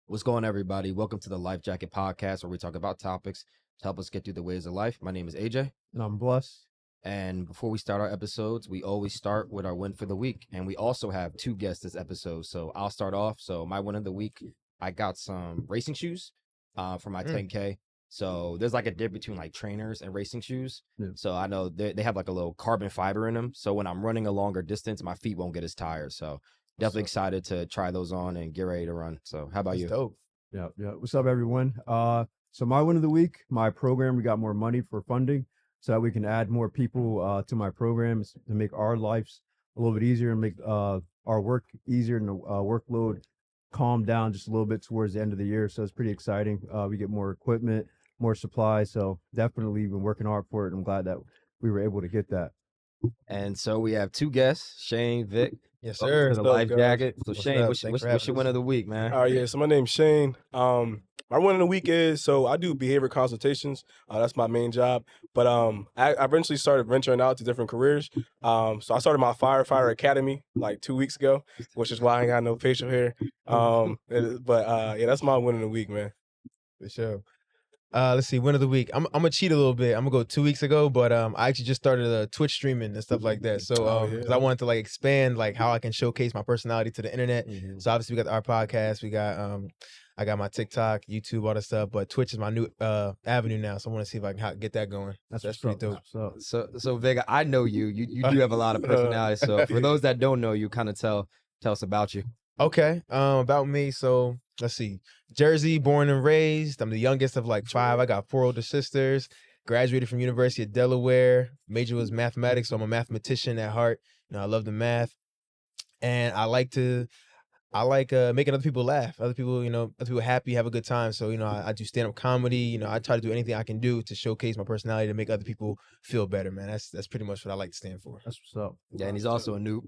What's going on, everybody? Welcome to the Life Jacket Podcast, where we talk about topics to help us get through the ways of life. My name is AJ. And I'm blessed. And before we start our episodes, we always start with our win for the week. And we also have two guests this episode. So I'll start off. So my win of the week, I got some racing shoes for my 10K. So there's like a dip between like trainers and racing shoes. Yeah. So I know they have like a little carbon fiber in them. So when I'm running a longer distance, my feet won't get as tired. So definitely excited to try those on and get ready to run. So how about you? Dope. Yeah. What's up, everyone? So my win of the week, my program, we got more money for funding so that we can add more people to my programs to make our lives a little bit easier and make our work easier and the workload calm down just a little bit towards the end of the year. So it's pretty exciting. We get more equipment, more supplies. So definitely been working hard for it. I'm glad that we were able to get that. And so we have two guests, Shane, Vic. Yes, Welcome sir. to the Life Jacket. So What's Shane, up? what's Thanks for your having win us. of the week, man? All right, yeah. So my name's Shane. My win of the week is I do behavior consultations. That's my main job. But I eventually started venturing out to different careers. So I started my firefighter academy like 2 weeks ago, which is why I ain't got no facial hair. Yeah, that's my win of the week, man. For sure. Let's see, win of the week. I'm gonna cheat a little bit. I'm gonna go 2 weeks ago, but I actually just started Twitch streaming and stuff like that. So 'cause I wanted to like expand like how I can showcase my personality to the internet. So obviously we got our podcast, we got I got my TikTok, YouTube, all that stuff, but Twitch is my new avenue now. So I want to see if I can get that going. That's pretty dope. So Vega, I know you. You do have a lot of personality. So for those that don't know you, kind of tell us about you. Okay. About me. So let's see. Jersey, born and raised. I'm the youngest of like 5. I got 4 older sisters. Graduated from University of Delaware. Major was mathematics, so I'm a mathematician at heart. You know, I love the math, and I like making other people laugh. Other people happy, have a good time. So I do stand up comedy. I try to do anything I can do to showcase my personality to make other people feel better. Man, that's pretty much what I like to stand for. That's what's up. Yeah, and he's also a noob.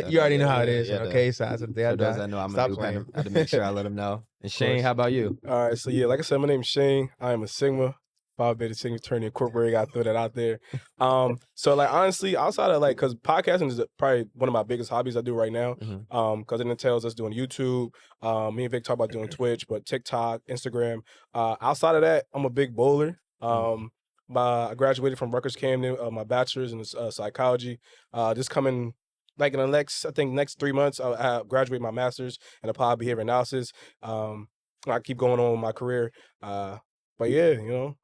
You already know how it is. Yeah, okay, so as of the day I for those die, that know I'm stop a noob, I playing. had to make sure I let him know. And Shane, how about you? All right, so yeah, like I said, my name's Shane. I am a Sigma, Phi Beta Sigma attorney incorporated. I throw that out there. So like honestly, outside of cause podcasting is probably one of my biggest hobbies I do right now. Cause it entails us doing YouTube. Me and Vic talk about doing Twitch, but TikTok, Instagram. Outside of that, I'm a big bowler. I graduated from Rutgers Camden, my bachelor's in psychology. Just coming. Like in the next 3 months, I'll graduate my master's in applied behavior analysis. I keep going on with my career. But yeah,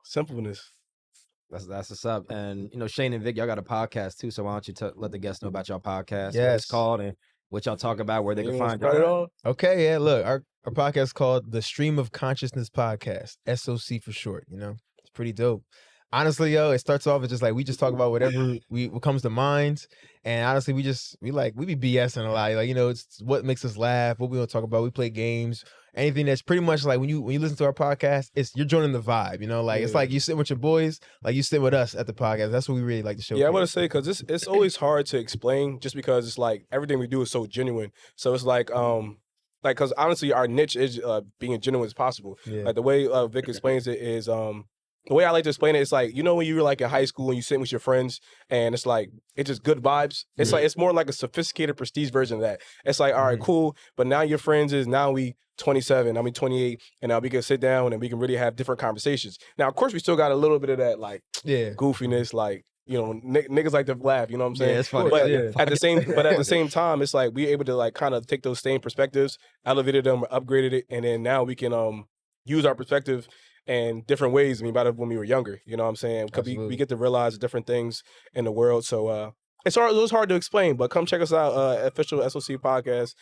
simpleness. That's what's up. And Shane and Vic, y'all got a podcast too. So why don't you let the guests know about your podcast? What Yes. it's called and what y'all talk about, where they can find it y'all. all. Okay, yeah. Look, our podcast is called the Stream of Consciousness Podcast, SOC for short. It's pretty dope. Honestly, it starts off as just like we just talk about whatever what comes to mind, and honestly, we be BSing a lot. Like it's what makes us laugh, what we want to talk about. We play games, anything that's pretty much like when you listen to our podcast, you're joining the vibe. It's like you sit with your boys, like you sit with us at the podcast. That's what we really like to show. Yeah, I want to say because it's always hard to explain, just because it's like everything we do is so genuine. So it's like because honestly, our niche is being genuine as possible. Yeah. Like the way Vic explains it is the way I like to explain it, it's like, when you were like in high school and you sit with your friends and it's like, it's just good vibes. It's like, it's more like a sophisticated prestige version of that. It's like, all right, cool. But now your friends now we 27, 28, and now we can sit down and we can really have different conversations. Now, of course, we still got a little bit of that like goofiness, like, niggas like to laugh, you know what I'm saying? Yeah, it's funny. But at the same time, it's like we able to like kind of take those same perspectives, elevated them, upgraded it, and then now we can use our perspective in different ways. About when we were younger, you know what I'm saying? Because we get to realize different things in the world. So it was hard to explain, but come check us out, official SOC podcast.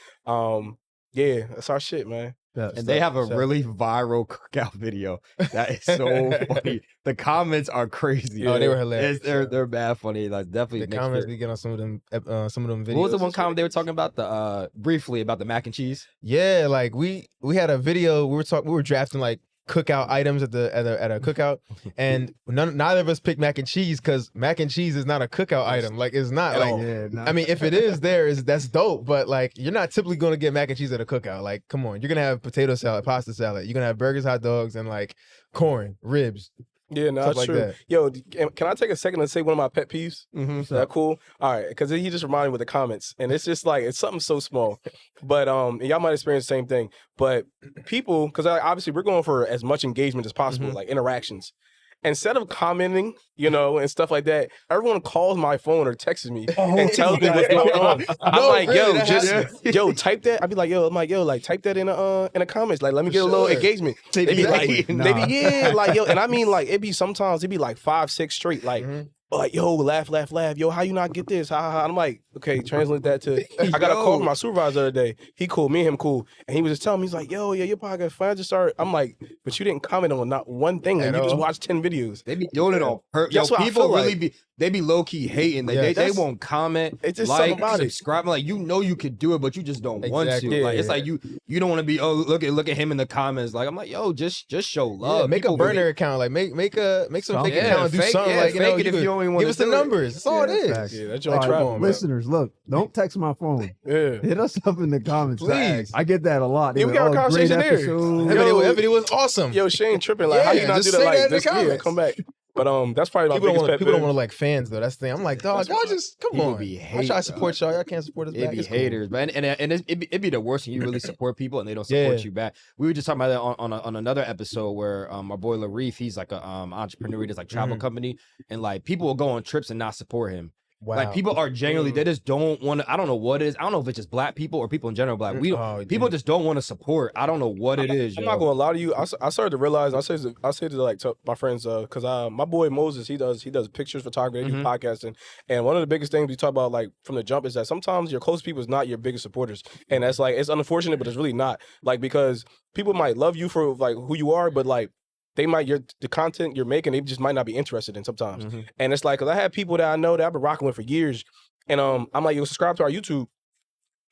Yeah, that's our shit, man. And they have a really viral cookout video. That is so funny. The comments are crazy. Oh, they were hilarious. They're bad funny. Like definitely the comments we get on some of them videos. What was the one comment they were talking about? Briefly about the mac and cheese? Yeah, like we had a video. We were drafting like cookout items at a cookout, and neither of us picked mac and cheese because mac and cheese is not a cookout item. Like it's not like I mean, if it is that's dope, but like you're not typically gonna get mac and cheese at a cookout. Like, come on, you're gonna have potato salad, pasta salad, you're gonna have burgers, hot dogs, and like corn, ribs. Yeah, no, Stuff that's like true. that. Yo, can I take a second to say one of my pet peeves? Is that up? cool? All right, because he just reminded me with the comments, and it's just like it's something so small, but and y'all might experience the same thing. But people, because obviously we're going for as much engagement as possible, like interactions. Instead of commenting, and stuff like that, everyone calls my phone or texts me and tells me what's going on. I'm No, like, really, yo, that just happens. type that. I'd be like, yo, like type that in the comments. Like, let me get a little sure. engagement. They be like, Nah. they be like, yo, and I mean, like, sometimes it be like 5, 6 straight, like. Like, yo, laugh. Yo, how you not get this? Ha, ha, ha. I'm like, okay, translate that to. I got a call from my supervisor the other day. He cool, me and him cool, and he was just telling me, he's like, yo, yeah, your podcast fine. I just started. I'm like, but you didn't comment on not one thing, and you just watched 10 videos. They be doing it on purpose. That's what I People feel really like. be. They be low key hating. Like, Yeah, they that's- won't comment. It's just like, something about it. subscribe. Like, you could do it, but you just don't want to. Exactly. Like, it's Yeah. like you don't want to be. Oh, look at him in the comments. Like, I'm like, yo, just show love. Yeah, make People a burner really- account. Like make some Something. fake account. Do fake- something yeah, like fake it you if could you don't even wanna give us the do it. numbers. That's all it is. Facts. Yeah, that All joint right, travel, man. listeners, look, don't text my phone. Yeah. Hit us up in the comments. Please. I get that a lot. Yeah, we got a Great conversation there. episode. That video was awesome. Yo, Shane tripping. Like, how you Yeah, not just do that? say Like, that in the this, yeah, comments. come back. But that's probably my People biggest don't pet want peeve. to like fans though. That's the thing. I'm like, dog, y'all just come People on. be I try to hate, support y'all. Y'all can't support us It back. be It's cool. haters, man, and it be the worst when you really support people and they don't Yeah. support you back. We were just talking about that on another episode where our boy Larif, he's like a entrepreneur, he does like travel company, and like people will go on trips and not support him. Wow. Like people are genuinely, they just don't want to. I don't know what it is. I don't know if it's just black people or people in general. Black people just don't want to support. I don't know what it is. I'm not gonna lie to you. I started to realize. I say to like to my friends, because my boy Moses, he does pictures, photography, they do podcasting, and one of the biggest things we talk about like from the jump is that sometimes your close people is not your biggest supporters, and that's like it's unfortunate, but it's really not. Like because people might love you for like who you are, but like. They might the content you're making, they just might not be interested in sometimes. And it's like, cause I have people that I know that I've been rocking with for years. And I'm like, yo, subscribe to our YouTube.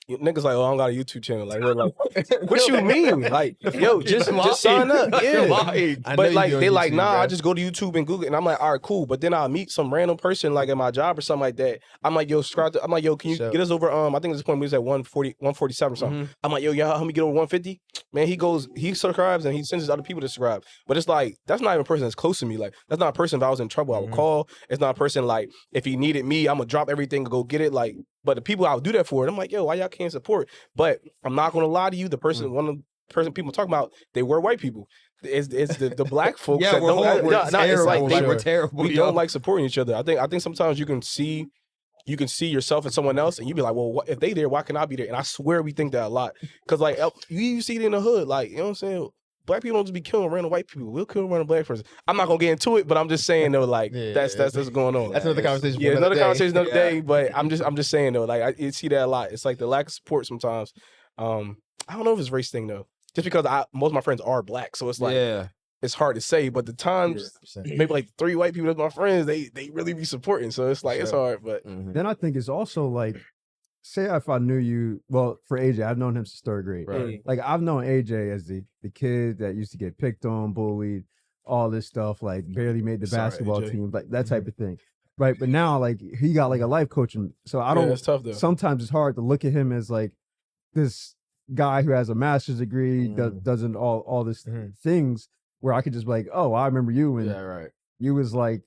Niggas like, oh, I don't got a YouTube channel. Like, we're like, what you mean? Like, yo, just sign up. Yeah. But like, they like, nah, I just go to YouTube and Google it. And I'm like, all right, cool. But then I'll meet some random person like at my job or something like that. I'm like, yo, subscribe to, I'm like, yo, can you get us over, I think at this point we was at 147 or something. I'm like, yo, y'all help me get over 150? Man, he subscribes and he sends his other people to subscribe. But it's like, that's not even a person that's close to me. Like, that's not a person if I was in trouble, I would call. It's not a person like, if he needed me, I'm gonna drop everything and go get it. Like, but the people I would do that for, I'm like, yo, why y'all can't support? But I'm not gonna lie to you. The person, one of the person people talking about, they were white people. It's the black folks. Yeah, that we're don't, terrible. it's like We're terrible. we don't like supporting each other. I think sometimes you can see yourself and someone else, and you be like, well, if they there, why can I be there? And I swear we think that a lot, because like you see it in the hood, like you know what I'm saying. Black people don't just be killing random white people. We'll kill a random black person. I'm not gonna get into it, but I'm just saying though, like that's what's going on. That's another conversation. Yeah, another conversation another Yeah. day. But I'm just saying though, like I see that a lot. It's like the lack of support sometimes. I don't know if it's race thing though. Just because most of my friends are black, so it's like it's hard to say. But the times maybe like 3 white people that's my friends, they really be supporting. So it's like it's hard. But Then I think it's also like, say if I knew you, well, for AJ, I've known him since 3rd grade. Right. Like I've known AJ as the kid that used to get picked on, bullied, all this stuff, like barely made the Sorry, basketball AJ. team, like that type of thing. Right. But now like he got like a life coach. And so I don't, it's tough though. sometimes it's hard to look at him as like this guy who has a master's degree, doesn't all this things where I could just be like, oh, I remember you and you was like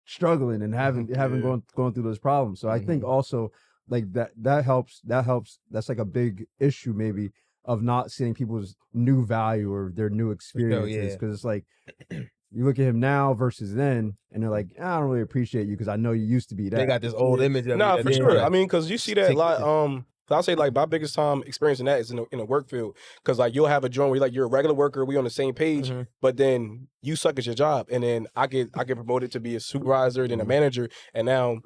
struggling and having going through those problems. So I think also like that helps. That's like a big issue maybe of not seeing people's new value or their new experiences. Because it's like you look at him now versus then, and they're like, I don't really appreciate you because I know you used to be that. They got this old image of Nah, me. for sure. I mean, because you see that a lot. I'll say like my biggest time experiencing that is in the work field, because like you'll have a joint where you're a regular worker, we on the same page, but then you suck at your job, and then I get promoted to be a supervisor, then a manager, and now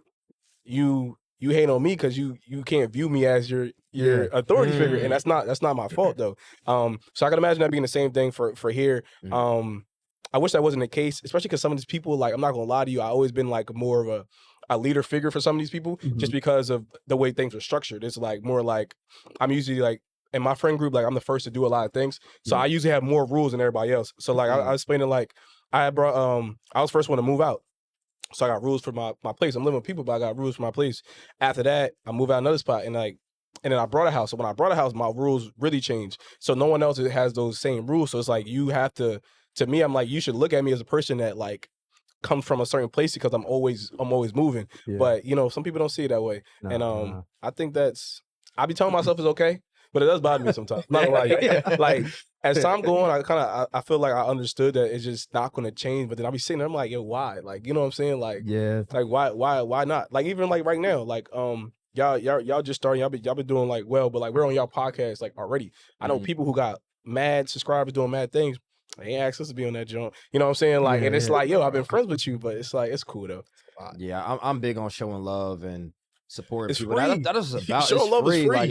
you hate on me because you can't view me as your authority figure, and that's not my fault though. So I can imagine that being the same thing for here. I wish that wasn't the case, especially because some of these people, like I'm not gonna lie to you, I always been like more of a leader figure for some of these people, just because of the way things are structured. It's like more like I'm usually like in my friend group, like I'm the first to do a lot of things, so I usually have more rules than everybody else. So like I explained it like I brought I was first one to move out. So I got rules for my place. I'm living with people, but I got rules for my place. After that, I moved out another spot, and then I brought a house. So when I brought a house, my rules really changed. So no one else has those same rules. So it's like you have to to me, I'm like, you should look at me as a person that like comes from a certain place because I'm always moving. Yeah. But you know, some people don't see it that way. Nah, And nah. I think I be telling myself it's okay, but it does bother me sometimes. I'm not gonna lie to you. Like as time going, I feel like I understood that it's just not gonna change. But then I'll be sitting there, I'm like, yo, why? Like, you know what I'm saying? Like, Yeah. like why not? Like even like right now, like y'all just starting, y'all been doing like well, but like we're on y'all podcast like already. I know people who got mad subscribers doing mad things. They ain't asked us to be on that joint. You know what I'm saying? Like, and it's like, yo, I've been friends with you, but it's like, it's cool though. Yeah, I'm big on showing love and supporting It's people. free. That is about Showing it's love is free. free. Like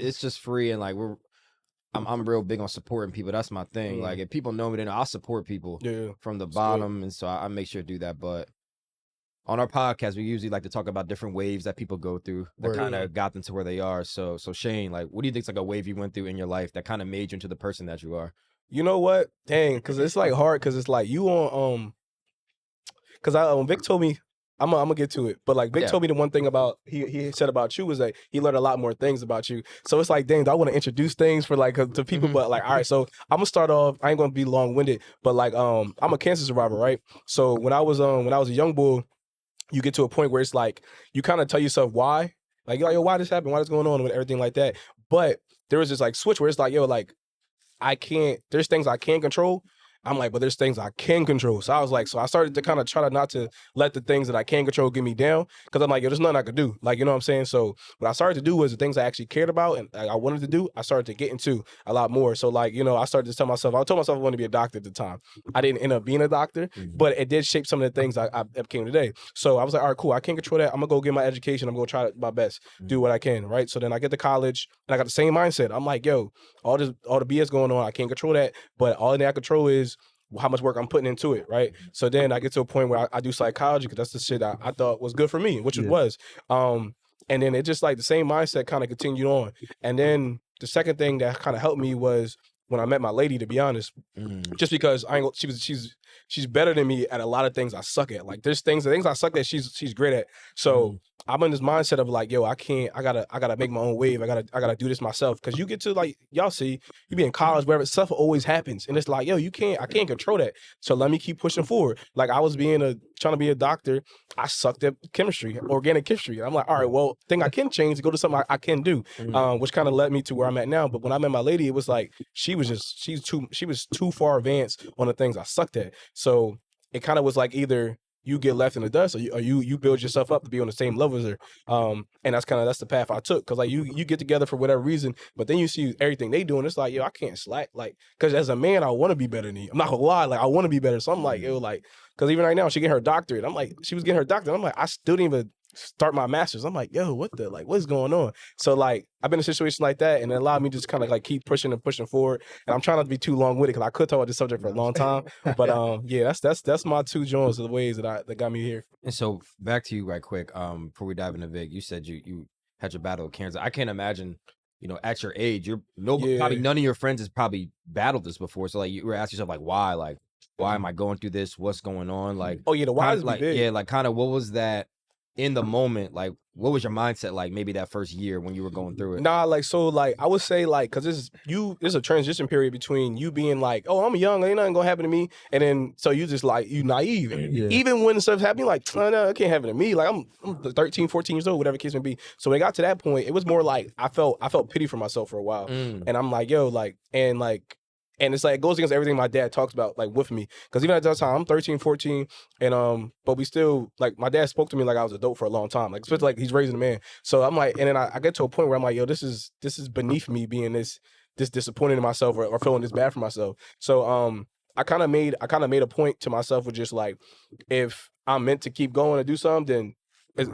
Yeah, it's just free, and like I'm real big on supporting people. That's my thing. Like if people know me, then I'll support people from the bottom, and so I make sure to do that. But on our podcast, we usually like to talk about different waves that people go through that kind of got them to where they are. So Shane, like, what do you think's like a wave you went through in your life that kind of made you into the person that you are? You know what? Dang, because it's like hard because it's like you on because Vic told me I'm gonna get to it, but like Vic told me the one thing about he said about you was that he learned a lot more things about you. So it's like, dang, I want to introduce things for like to people, but like, all right, so I'm gonna start off. I ain't gonna be long winded, but like I'm a cancer survivor, right? So when I was a young boy, you get to a point where it's like you kind of tell yourself why, like you're like, yo, why this happened, why this going on, with everything like that. But there was this like switch where it's like, yo, like there's things I can't control. I'm like, but there's things I can control. So I was like, so I started to kind of try to not to let the things that I can control get me down. Cause I'm like, yo, there's nothing I could do. Like, you know what I'm saying? So what I started to do was the things I actually cared about and I wanted to do, I started to get into a lot more. So like, you know, I started to tell myself, I told myself I wanted to be a doctor at the time. I didn't end up being a doctor, but it did shape some of the things I became today. So I was like, all right, cool. I can't control that. I'm gonna go get my education. I'm gonna try my best, do what I can. Right. So then I get to college and I got the same mindset. I'm like, yo, all the BS going on, I can't control that. But all that I control is how much work I'm putting into it, right? So then I get to a point where I do psychology because that's the shit I thought was good for me, which it was. And then it just like the same mindset kind of continued on. And then the second thing that kind of helped me was when I met my lady, to be honest, just because she's better than me at a lot of things I suck at. Like there's the things I suck at, she's great at. So I'm in this mindset of like, yo, I gotta make my own wave. I gotta do this myself. Cause you get to like, y'all see, you be in college, wherever stuff always happens. And it's like, yo, I can't control that. So let me keep pushing forward. Like I was trying to be a doctor. I sucked at chemistry, organic chemistry. I'm like, all right, well, thing I can change to go to something I can do, which kind of led me to where I'm at now. But when I met my lady, it was like, she was too far advanced on the things I sucked at. So it kind of was like either you get left in the dust or you build yourself up to be on the same level as her. And that's the path I took. Cause like you get together for whatever reason, but then you see everything they do and it's like, yo, I can't slack. Like, cause as a man, I want to be better than you. I'm not gonna lie. Like I want to be better. So I'm like, yo, like, cause even right now she getting her doctorate. I'm like, she was getting her doctorate. I'm like, I still didn't even start my master's. I'm like, yo, what's going on? So like, I've been in a situation like that, and it allowed me to just kind of like keep pushing and pushing forward. And I'm trying not to be too long with it because I could talk about this subject for a long time. But yeah, that's my two joints of the ways that got me here. And so back to you right quick. Before we dive into Vic, you said you had your battle with cancer. I can't imagine, you know, at your age, probably none of your friends has probably battled this before. So like you were asking yourself like, why am I going through this? What's going on? Like, oh yeah, the why is like big. yeah, like kind of what was that in the moment? Like, what was your mindset like maybe that first year when you were going through it? Nah, like, so, like, I would say, like, because this is a transition period between you being like, oh, I'm young, ain't nothing gonna happen to me, and then, so you just, like, you naive. Even when stuff happened, like, oh, no, it can't happen to me. Like, I'm 13, 14 years old, whatever the case may be. So when it got to that point, it was more like, I felt pity for myself for a while. And I'm like, yo, like, and it's like, it goes against everything my dad talks about, like, with me. Because even at that time, I'm 13, 14, and, but we still, like, my dad spoke to me like I was a dope for a long time. Like, especially, like, he's raising a man. So I'm like, and then I get to a point where I'm like, yo, this is beneath me being this disappointed in myself or feeling this bad for myself. So, I kind of made a point to myself with just, like, if I'm meant to keep going and do something, then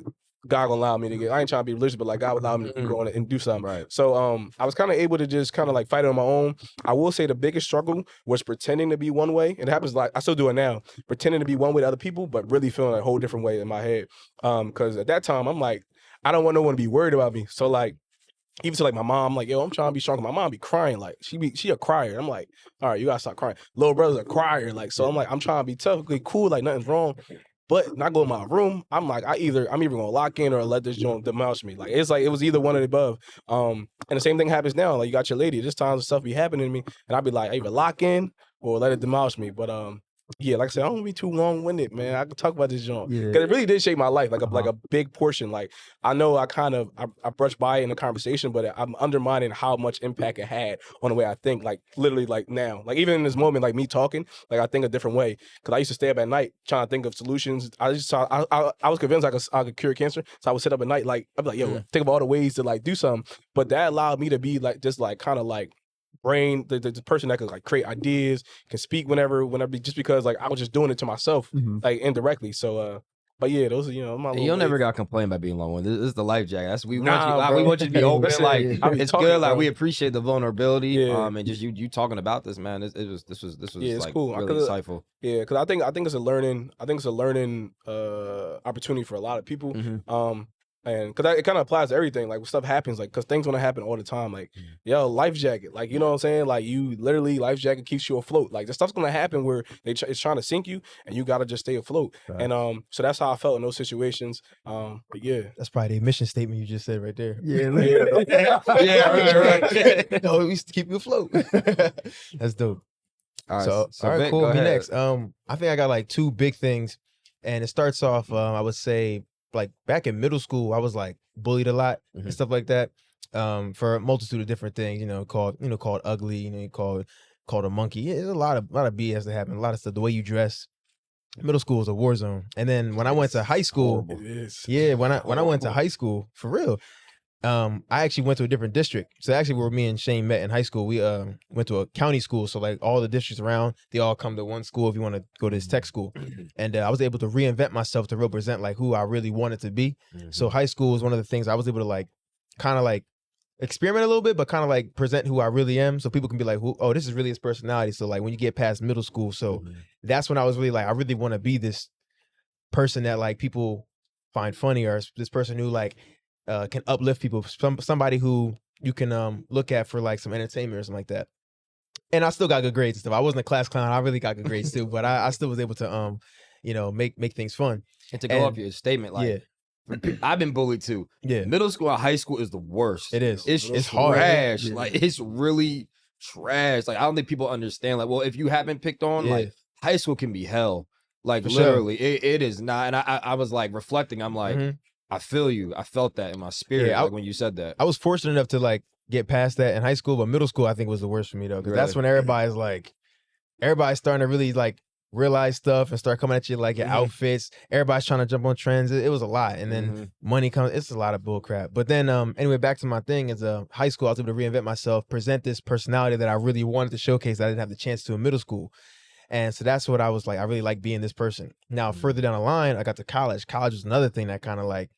God gonna allow me to get. I ain't trying to be religious, but like God would allow me to keep going and do something. Right. So I was kind of able to just kind of like fight it on my own. I will say the biggest struggle was pretending to be one way. It happens like I still do it now, pretending to be one way to other people, but really feeling a whole different way in my head. Because at that time I'm like, I don't want no one to be worried about me. So like, even to like my mom, like, yo, I'm trying to be strong. My mom be crying, like she a crier. I'm like, all right, you gotta stop crying. Little brother's a crier, like, so I'm like, I'm trying to be tough, cool, like nothing's wrong. But when I go in my room, I'm like, I'm either gonna lock in or let this joint demolish me. Like it's like it was either one or the above. And the same thing happens now. Like you got your lady. There's times stuff be happening to me, and I'd be like, I either lock in or let it demolish me. But yeah, like I said, I don't want to be too long-winded, man. I can talk about this joint. Yeah. Because it really did shape my life, like Uh-huh. a big portion. Like, I know I brushed by it in the conversation, but I'm undermining how much impact it had on the way I think, like, literally, like, now. Like, even in this moment, like, me talking, like, I think a different way. Because I used to stay up at night trying to think of solutions. I was convinced I could cure cancer, so I would sit up at night, like, I'd be like, yo, think of all the ways to, like, do something. But that allowed me to be, like, just, like, kind of, like, the person that could like create ideas, can speak whenever just because like I was just doing it to myself, like indirectly. So but yeah, those are my And little you'll never ways. got complain about being long. This is the life jacket. That's we Nah, want you. We bro. want you to be open. Listen, Like I be it's talking, good. Like bro. we appreciate the vulnerability. Yeah. And just you talking about this, man. This was Yeah, it's like cool. really insightful. Yeah, because I think it's a learning. I think it's a learning opportunity for a lot of people. And because it kind of applies to everything. Like when stuff happens, like because things gonna happen all the time. Like yo, life jacket. Like you know what I'm saying. Like you literally life jacket keeps you afloat. Like the stuff's gonna happen where it's trying to sink you, and you gotta just stay afloat. Right. And so that's how I felt in those situations. But yeah, That's probably the mission statement you just said right there. Yeah. right. No, we used to keep you afloat. That's dope. All right, So all right, Vic, cool. go Me ahead. next. I think I got like two big things, and it starts off. I would say like back in middle school, I was like bullied a lot and stuff like that. For a multitude of different things, called ugly, called a monkey. Yeah, there's a lot of BS that happened. A lot of stuff. The way you dress. Middle school was a war zone. And then when I went to high school, it is. yeah, when I went to high school, for real, I actually went to a different district. So actually where me and Shane met in high school, we went to a county school. So like all the districts around, they all come to one school if you want to go to this tech school. And I was able to reinvent myself to represent like who I really wanted to be. So high school was one of the things I was able to like kind of like experiment a little bit, but kind of like present who I really am. So people can be like, oh, this is really his personality. So like when you get past middle school, so that's when I was really like, I really want to be this person that like people find funny, or this person who like can uplift people, somebody who you can look at for like some entertainment or something like that. And I still got good grades and stuff. I wasn't a class clown. I really got good grades too, but I still was able to make things fun. And to go off your statement, like I've been bullied too. Yeah. Middle school and high school is the worst. It is. It's hard. trash. Yeah. Like it's really trash. Like I don't think people understand. Like, well, if you haven't picked on, like high school can be hell. Like For literally, it is not. And I was like reflecting. I'm like, I feel you. I felt that in my spirit like, when you said that. I was fortunate enough to like get past that in high school, but middle school I think was the worst for me though, because that's when everybody's starting to really like realize stuff and start coming at you like your outfits. Everybody's trying to jump on trends. It was a lot, and then money comes. It's a lot of bull crap. But then anyway, back to my thing is high school. I was able to reinvent myself, present this personality that I really wanted to showcase that I didn't have the chance to in middle school. And so that's what I was like. I really like being this person. Now further down the line, I got to college. College was another thing that kind of like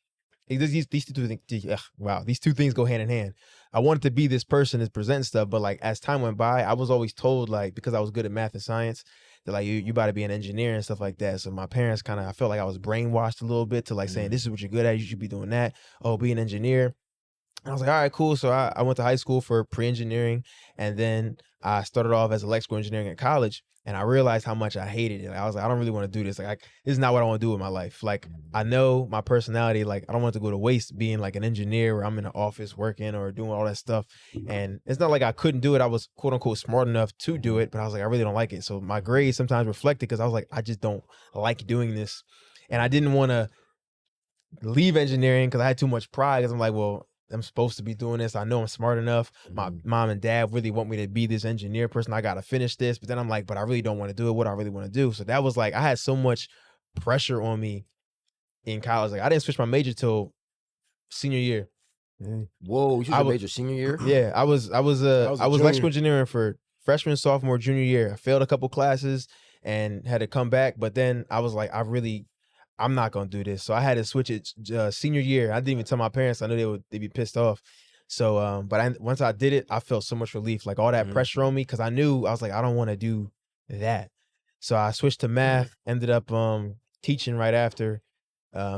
these two things. Wow, these two things go hand in hand. I wanted to be this person that's presenting stuff, but like as time went by, I was always told like because I was good at math and science that like you about to be an engineer and stuff like that. So my parents I felt like I was brainwashed a little bit to like saying this is what you're good at. You should be doing that. Oh, be an engineer. I was like, all right, cool. So I went to high school for pre-engineering, and then I started off as electrical engineering at college. And I realized how much I hated it. I was like, I don't really want to do this. Like, this is not what I want to do with my life. Like, I know my personality. Like, I don't want to go to waste being like an engineer where I'm in the office working or doing all that stuff. And it's not like I couldn't do it. I was quote unquote smart enough to do it, but I was like, I really don't like it. So my grades sometimes reflected because I was like, I just don't like doing this. And I didn't want to leave engineering because I had too much pride. Because I'm like, well, I'm supposed to be doing this. I know I'm smart enough. My mom and dad really want me to be this engineer person. I got to finish this. But then I'm like, but I really don't want to do it. What do I really want to do? So that was like, I had so much pressure on me in college. Like I didn't switch my major till senior year. Whoa, you switched major senior year? Yeah, I was electrical engineering for freshman, sophomore, junior year. I failed a couple classes and had to come back. But then I was like, I'm not gonna do this. So I had to switch it senior year. I didn't even tell my parents. I knew they'd be pissed off. So, once I did it, I felt so much relief. Like all that pressure on me, because I was like, I don't want to do that. So I switched to math. Ended up teaching right after.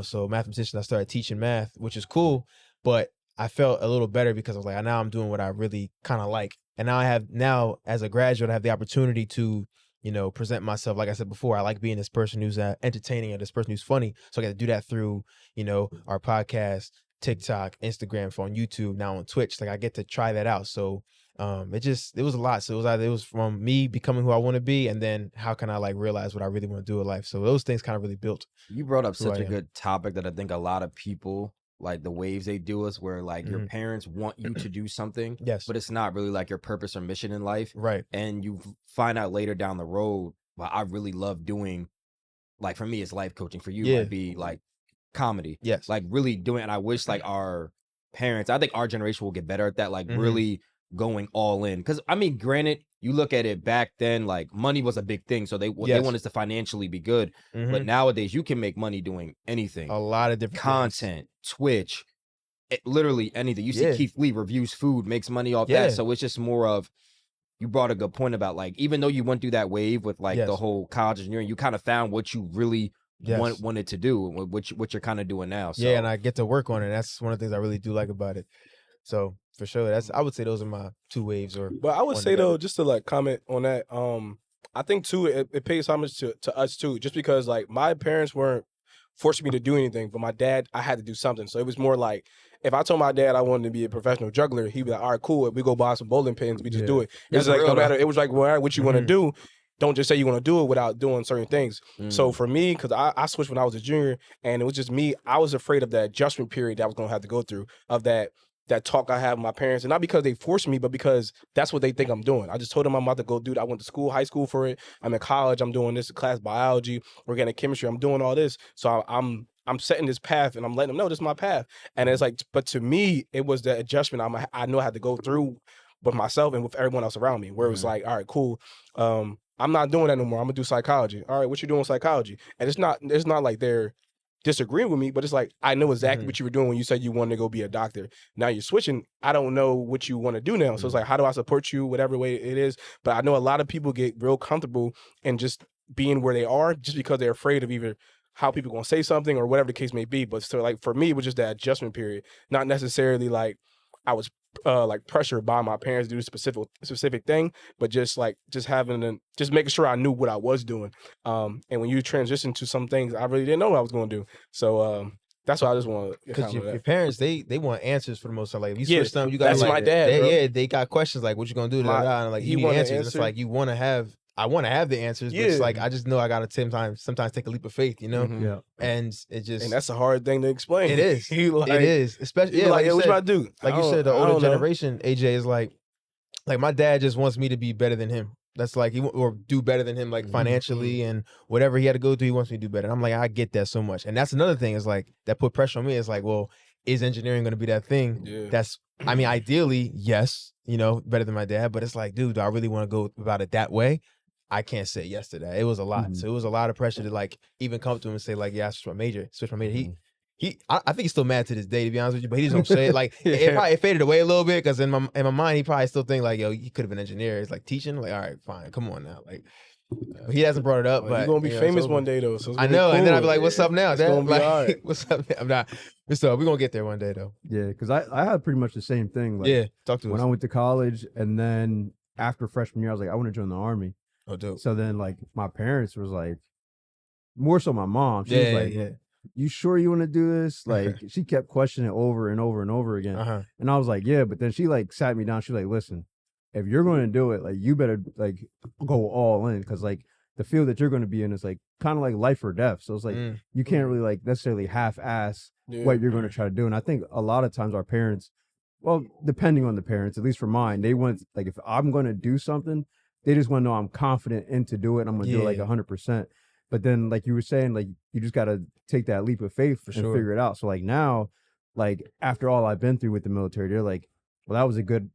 So mathematician, I started teaching math, which is cool. But I felt a little better because I was like, now I'm doing what I really kind of like. And now as a graduate, I have the opportunity to present myself. Like I said before, I like being this person who's entertaining or this person who's funny. So I got to do that through, our podcast, TikTok, Instagram, on YouTube, now on Twitch. Like I get to try that out. So It was a lot. So it was from me becoming who I want to be, and then how can I like realize what I really want to do in life. So those things kind of really built. You brought up who such I a am. good topic that I think a lot of people, like the waves they do us, where like your parents want you to do something, Yes. but it's not really like your purpose or mission in life. Right. And you find out later down the road, well, I really love doing, like for me, it's life coaching. For you, it Yeah. might be like comedy. Yes. Like really doing, and I wish like our parents, I think our generation will get better at that, like really going all in. Because I mean, granted, you look at it back then, like money was a big thing, so they want us to financially be good. But nowadays, you can make money doing anything. A lot of different Content, Twitch, literally anything. You see Keith Lee reviews food, makes money off that. So it's just more of, you brought a good point about like, even though you went through that wave with like the whole college engineering, you kind of found what you really wanted to do, what you're kind of doing now. So. Yeah, and I get to work on it. That's one of the things I really do like about it. So for sure, I would say those are my two waves. But I would say though, just to like comment on that, I think too it pays homage to us too, just because like my parents weren't forcing me to do anything, but my dad, I had to do something. So it was more like, if I told my dad I wanted to be a professional juggler, he'd be like, all right, cool, we go buy some bowling pins, we just do it. It was like, no matter, it was like, well, all right, what you want to do, don't just say you want to do it without doing certain things. So for me, because I switched when I was a junior, and it was just me, I was afraid of that adjustment period that I was going to have to go through, of that talk I have with my parents, and not because they forced me, but because that's what they think I'm doing. I just told them I'm about to go do that. I went to school, high school for it. I'm in college. I'm doing this class, biology, organic chemistry. I'm doing all this. So I'm setting this path, and I'm letting them know this is my path. And it's like, but to me, it was the adjustment I know I had to go through with myself and with everyone else around me, where it was like, all right, cool. I'm not doing that no more. I'm gonna do psychology. All right, what you doing in psychology? And it's not like they're disagreeing with me, but it's like, I know exactly what you were doing when you said you wanted to go be a doctor. Now you're switching. I don't know what you want to do now. So it's like, how do I support you, whatever way it is? But I know a lot of people get real comfortable in just being where they are just because they're afraid of either how people going to say something or whatever the case may be. But so like for me, it was just that adjustment period, not necessarily like I was like pressured by my parents to do a specific thing, but just making sure I knew what I was doing. And when you transition to some things, I really didn't know what I was going to do. So that's why I just want to. Because your parents, they want answers for the most part. Like if you switch them, you got that's like, my dad. they got questions like, what you gonna do? And like you need answers. And it's like I want to have the answers, but it's like I just know I gotta sometimes take a leap of faith, you know? Yeah. And it just, and that's a hard thing to explain. It is. Like, it is. Especially like you what said, you about to do? Like you said, the older generation, AJ, is like my dad just wants me to be better than him. That's like or do better than him, like financially and whatever he had to go through, he wants me to do better. And I'm like, I get that so much. And that's another thing is like that put pressure on me. It's like, well, is engineering going to be that thing? Yeah. That's, I mean, ideally, yes, better than my dad. But it's like, dude, do I really want to go about it that way? I can't say yes to that. It was a lot. So it was a lot of pressure to like even come to him and say like, yeah, I switched my major. I think he's still mad to this day, to be honest with you, but he just don't say it. Like it faded away a little bit because in my mind, he probably still think like, yo, he could have been an engineer. It's like teaching. Like, all right, fine, come on now. Like he hasn't brought it up, but you're gonna be famous one day though. So I know, cool. and then I'll be like, what's up now? It's gonna be like, all right. What's up? I'm not. So we're gonna get there one day though. Yeah, because I had pretty much the same thing. Like, talk to us. When I went to college, and then after freshman year, I was like, I want to join the Army. Oh, dope. So then, like, my parents was like, more so my mom. She was like, you sure you want to do this? Like, she kept questioning it over and over and over again. And I was like, yeah. But then she like sat me down. She's like, listen, if you're going to do it, like, you better like go all in, because like the field that you're going to be in is like kind of like life or death. So it's like you can't really like necessarily half-ass what you're going to try to do. And I think a lot of times our parents, well, depending on the parents, at least for mine, they want like, if I'm going to do something, they just want to know I'm confident in to do it. I'm going to do it like 100%. But then, like you were saying, like you just got to take that leap of faith and figure it out. So like now, like after all I've been through with the military, they're like, well, that was a good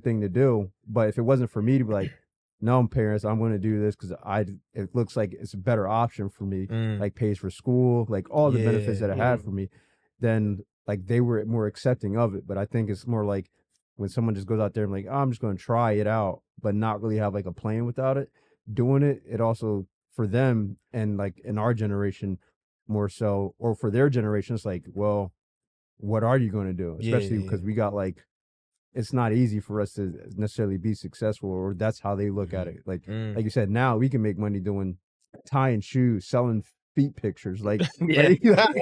thing to do. But if it wasn't for me to be like, no, parents, I'm going to do this because it looks like it's a better option for me, like pays for school, like all the benefits that it had for me, then like they were more accepting of it. But I think it's more like when someone just goes out there and like, oh, I'm just going to try it out, but not really have like a plan without it, doing it, it also for them and like in our generation more so, or for their generation, it's like, well, what are you going to do? Especially because we got like, it's not easy for us to necessarily be successful, or that's how they look at it. Like you said, now we can make money doing tying shoes, selling feet pictures. Like, Yeah.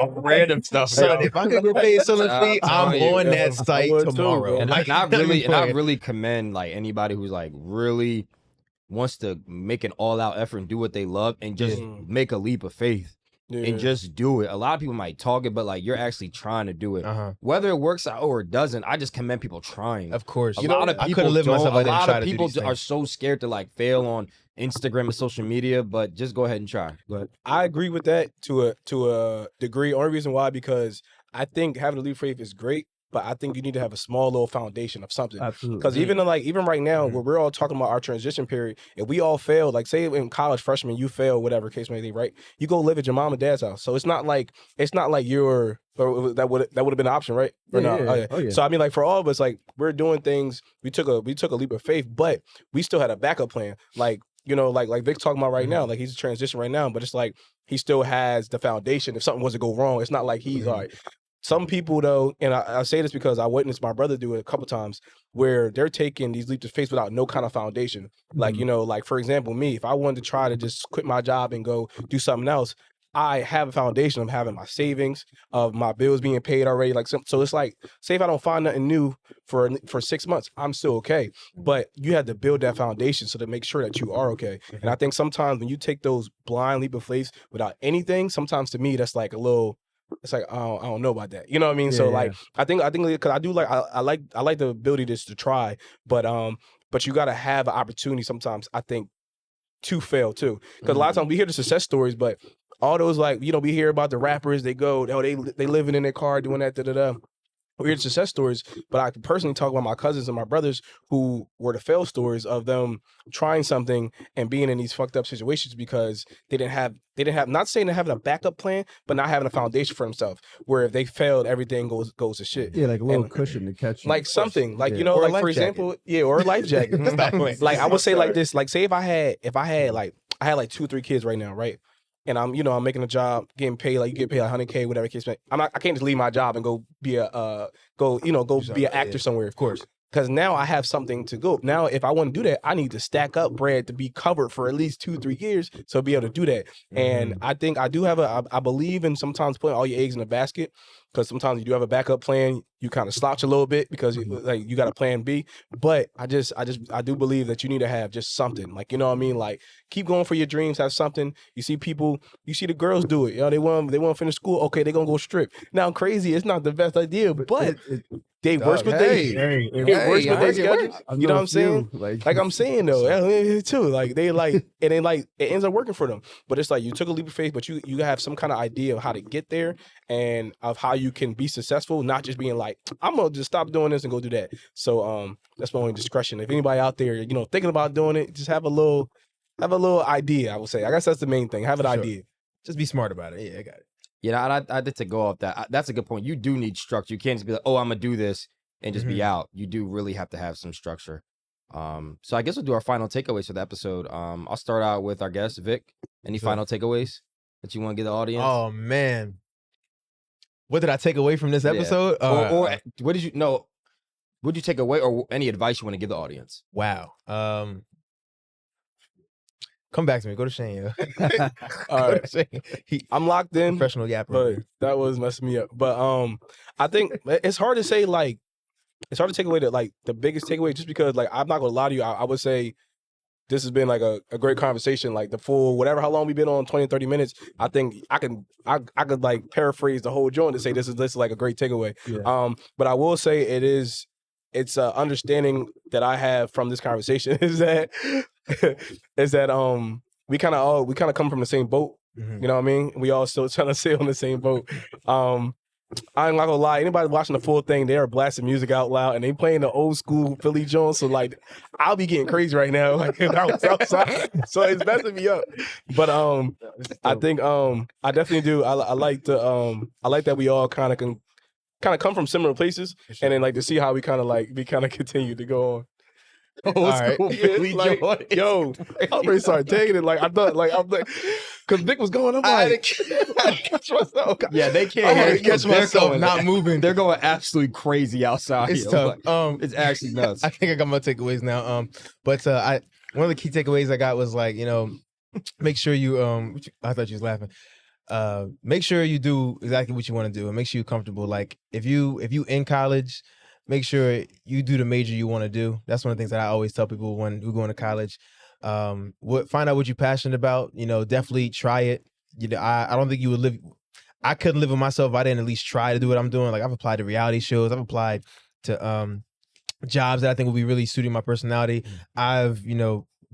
Random stuff. Son, if I could get paid selling feet, I'm telling you, on that site would too, tomorrow. bro. And Like, I not even playing. really commend like anybody who's like really wants to make an all out effort and do what they love and just make a leap of faith and just do it. A lot of people might talk it, but like you're actually trying to do it. Whether it works out or it doesn't, I just commend people trying. Of course, a lot of I people couldn't live myself. a I didn't lot try of to do people these are things. so scared to like fail on Instagram and social media, but just go ahead and try. But I agree with that to a degree. Only reason why, because I think having a leap of faith is great, but I think you need to have a small little foundation of something. Absolutely. Because even right now, where we're all talking about our transition period, if we all fail, like say in college freshman, you fail, whatever case may be, right? You go live at your mom and dad's house. So it's not like you're, or that would have been an option, right? Or Yeah, no? yeah. Oh, yeah. Oh, yeah. So I mean, like for all of us, like we're doing things. We took a leap of faith, but we still had a backup plan. Like, you know, like Vic's talking about right now, like he's a transition right now, but it's like he still has the foundation. If something was to go wrong, it's not like he's all right. Some people though, and I say this because I witnessed my brother do it a couple times, where they're taking these leaps of faith without no kind of foundation. Like, you know, like for example, me, if I wanted to try to just quit my job and go do something else, I have a foundation of having my savings, of my bills being paid already. Like so it's like, say if I don't find nothing new for 6 months, I'm still okay. But you have to build that foundation so to make sure that you are okay. And I think sometimes when you take those blind leap of faith without anything, sometimes to me that's like a little. It's like I don't know about that. You know what I mean? Yeah, So yeah. like I think because I do like I like the ability just to try, but you got to have an opportunity sometimes. I think to fail too, because a lot of times we hear the success stories, but all those like we hear about the rappers, they go they living in their car doing that We hear the success stories, but I personally talk about my cousins and my brothers who were the fail stories of them trying something and being in these fucked up situations because they didn't have not saying they're having a backup plan, but not having a foundation for themselves. Where if they failed, everything goes to shit. Yeah, like a little cushion to catch you. Like something, like Yeah. Or a like life for jacket. example, or a life jacket. Like I would say like this, like say if I had like 2 or 3 kids right now, right? And I'm making a job, getting paid, like you get paid like $100K, whatever case. I can't just leave my job and go be an actor somewhere. Of course. Because now I have something to go. Now, if I want to do that, I need to stack up bread to be covered for at least 2 or 3 years to be able to do that. And I think I do have I believe in sometimes putting all your eggs in a basket, because sometimes you do have a backup plan. You kind of slouch a little bit because you got a plan B. But I do believe that you need to have just something. Like, you know what I mean? Like, keep going for your dreams. Have something. You see the girls do it. They want to finish school. Okay, they're gonna go strip. Now, crazy. It's not the best idea, but they work with it works with their schedule. You know what I'm saying? Like I'm saying though, yeah, too. Like they like, and then like it ends up working for them. But it's like you took a leap of faith, but you have some kind of idea of how to get there and of how you can be successful, not just being like, I'm gonna just stop doing this and go do that. So that's my only discretion. If anybody out there, thinking about doing it, just have a little idea. I would say. I guess that's the main thing. Have an idea. Just be smart about it. Yeah, I got it. Yeah, I did to go off that. That's a good point. You do need structure. You can't just be like, oh, I'm gonna do this and just be out. You do really have to have some structure. So I guess we'll do our final takeaways for the episode. I'll start out with our guest, Vic. Any final takeaways that you want to give the audience? Oh man, what did I take away from this episode? Or what did you know? What did you take away, or any advice you want to give the audience? Wow. Come back to me. Go to Shane, yo. All right. I'm locked in. Professional yapper. But that was messing me up. But I think it's hard to say, like, it's hard to take away the biggest takeaway, just because like I'm not gonna lie to you. I would say this has been like a great conversation, like the full how long we've been on, 20, 30 minutes. I think I could like paraphrase the whole joint to say this is like a great takeaway. Yeah. But I will say it's understanding that I have from this conversation is that we kind of come from the same boat. Mhm. You know what I mean? We all still trying to sail on the same boat. I'm not gonna lie. Anybody watching the full thing, they are blasting music out loud and they playing the old school Philly Jones. So like, I'll be getting crazy right now. Like I was outside, so it's messing me up. But I think I definitely do. I like that we all kind of come from similar places, and then like to see how we kind of continue to go on. All right. Like, yo, I already started taking it. Like I thought, like I'm like, because Vic was going. I'm like, I had to catch myself. Yeah, they can't I had hear to you. catch They're myself going- not moving. They're going absolutely crazy outside. It's yo. tough. Like, it's actually nuts. I think I got my takeaways now. But one of the key takeaways I got was like, make sure you I thought you was laughing. make sure you do exactly what you want to do and make sure you're comfortable. Like if you in college, make sure you do the major you want to do. That's one of the things that I always tell people when we go into college. Find out what you're passionate about. You know, definitely try it. You know, I don't think you would live. I couldn't live with myself if I didn't at least try to do what I'm doing. Like I've applied to reality shows. I've applied to jobs that I think will be really suiting my personality. I've,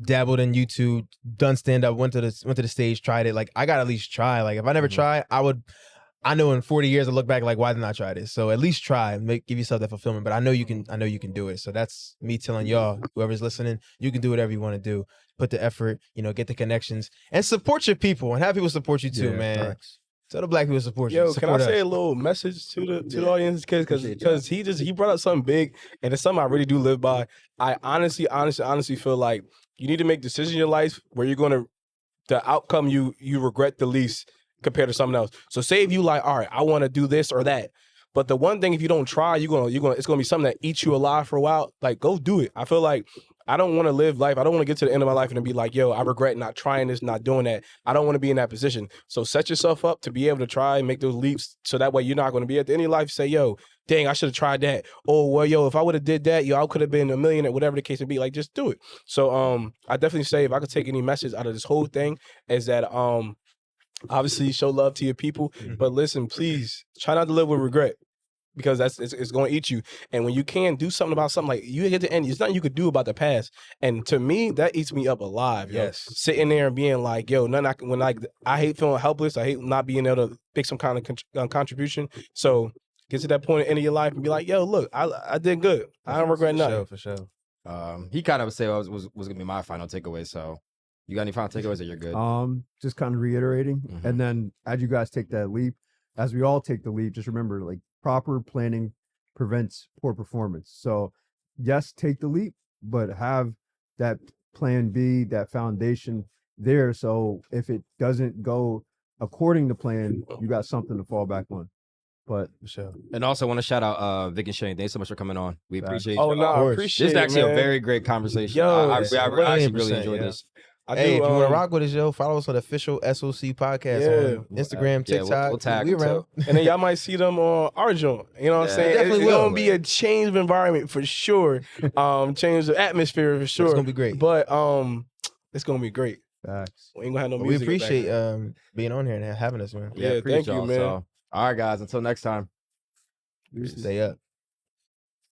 dabbled in YouTube, done stand up, went to the stage, tried it. Like I gotta at least try. Like if I never try, I know in 40 years I look back like, why didn't I try this? So at least try and give yourself that fulfillment. But I know you can do it. So that's me telling y'all, whoever's listening, you can do whatever you want to do. Put the effort, get the connections and support your people and have people support you too, man. Thanks. Tell the black people support you. Yo, support can I say a little message to the audience? Because he brought up something big, and it's something I really do live by. I honestly feel like you need to make decisions in your life where the outcome you regret the least compared to something else. So say if you like, all right, I want to do this or that, but the one thing if you don't try, it's gonna be something that eats you alive for a while. Like go do it. I feel like I don't want to live life. I don't want to get to the end of my life and be like, yo, I regret not trying this, not doing that. I don't want to be in that position. So set yourself up to be able to try and make those leaps so that way you're not going to be at the end of your life say, yo, dang, I should have tried that. Oh, well, yo, if I would have did that, yo, I could have been a millionaire, whatever the case may be. Like, just do it. So I definitely say if I could take any message out of this whole thing is that obviously show love to your people. But listen, please try not to live with regret. Because it's going to eat you. And when you can do something about something, like you hit the end, there's nothing you could do about the past. And to me, that eats me up alive. Yes. Sitting there and being like, yo, I hate feeling helpless. I hate not being able to make some kind of contribution. So get to that point at the end of your life and be like, yo, look, I did good. I don't regret nothing. For sure. He kind of said was going to be my final takeaway. So you got any final takeaways or you're good? Just kind of reiterating. And then as you guys take that leap, as we all take the leap, just remember, like, proper planning prevents poor performance. So yes, take the leap, but have that plan B, that foundation there. So if it doesn't go according to plan, you got something to fall back on. But sure. And also want to shout out Vic and Shane. Thanks so much for coming on. We appreciate you. Oh, no, I appreciate it. This is actually man. a very great conversation. Yo, I actually really enjoyed this. Hey, if you want to rock with us, yo, follow us on the official SOC podcast on Instagram, TikTok. We'll tag we around. And then y'all might see them on our joint. You know what I'm saying? Definitely It's will. gonna be a change of environment for sure. Change the atmosphere for sure. It's gonna be great. But it's gonna be great. facts. We ain't gonna have no We music. appreciate being on here and having us, man. Yeah, appreciate thank you, y'all. man. So, all right, guys. Until next time. Stay up.